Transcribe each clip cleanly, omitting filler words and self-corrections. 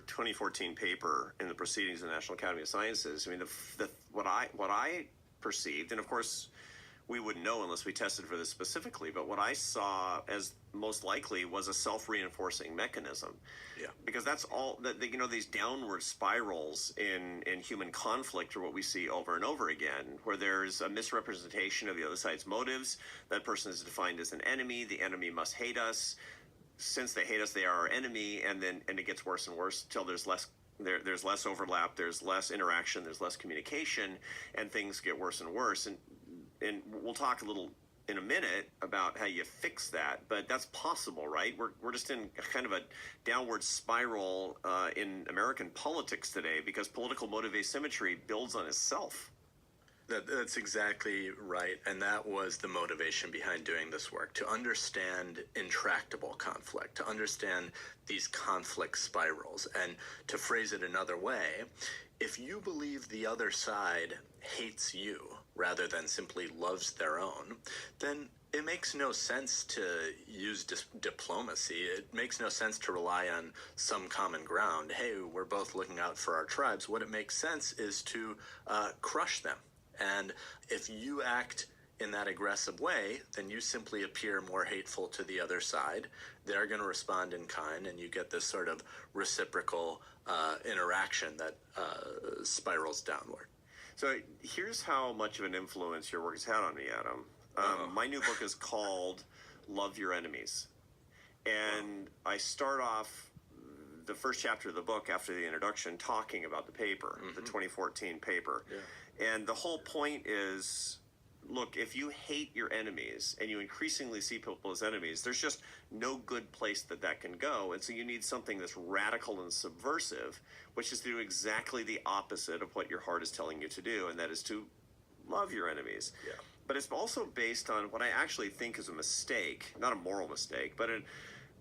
2014 paper in the Proceedings of the National Academy of Sciences, I mean, what I perceived, and of course, we wouldn't know unless we tested for this specifically, but what I saw as most likely was a self-reinforcing mechanism. Yeah. Because that's all that, these downward spirals in human conflict are what we see over and over again, where there's a misrepresentation of the other side's motives. That person is defined as an enemy. The enemy must hate us. Since they hate us, they are our enemy, and it gets worse and worse till there's less overlap, there's less interaction, there's less communication, and things get worse and worse. And we'll talk a little in a minute about how you fix that, but that's possible, right? We're just in kind of a downward spiral in American politics today because political motive asymmetry builds on itself. That's exactly right, and that was the motivation behind doing this work, to understand intractable conflict, to understand these conflict spirals. And to phrase it another way, if you believe the other side hates you rather than simply loves their own, then it makes no sense to use diplomacy. It makes no sense to rely on some common ground. Hey, we're both looking out for our tribes. What it makes sense is to crush them. And if you act in that aggressive way, then you simply appear more hateful to the other side. They're going to respond in kind, and you get this sort of reciprocal interaction that spirals downward. So here's how much of an influence your work has had on me, Adam. My new book is called Love Your Enemies. And I start off the first chapter of the book after the introduction talking about the paper, the 2014 paper. Yeah. And the whole point is, look, if you hate your enemies and you increasingly see people as enemies, there's just no good place that can go. And so you need something that's radical and subversive, which is to do exactly the opposite of what your heart is telling you to do, and that is to love your enemies. Yeah. But it's also based on what I actually think is a mistake, not a moral mistake, but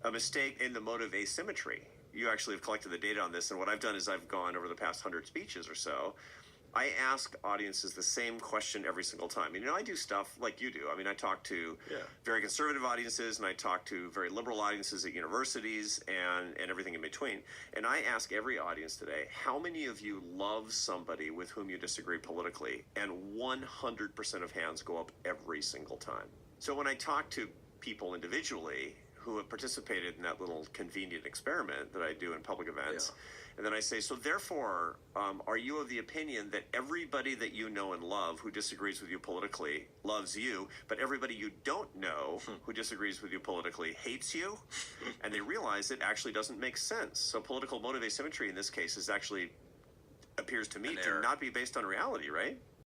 a mistake in the motive asymmetry. You actually have collected the data on this, and what I've done is I've gone over the past 100 speeches or so. I ask audiences the same question every single time. And, I do stuff like you do. I mean, I talk to very conservative audiences, and I talk to very liberal audiences at universities and everything in between. And I ask every audience today, how many of you love somebody with whom you disagree politically? And 100% of hands go up every single time. So when I talk to people individually who have participated in that little convenient experiment that I do in public events, and then I say, so therefore, are you of the opinion that everybody that you know and love who disagrees with you politically loves you, but everybody you don't know who disagrees with you politically hates you? And they realize it actually doesn't make sense. So political motive asymmetry in this case appears to me to not be based on reality, right?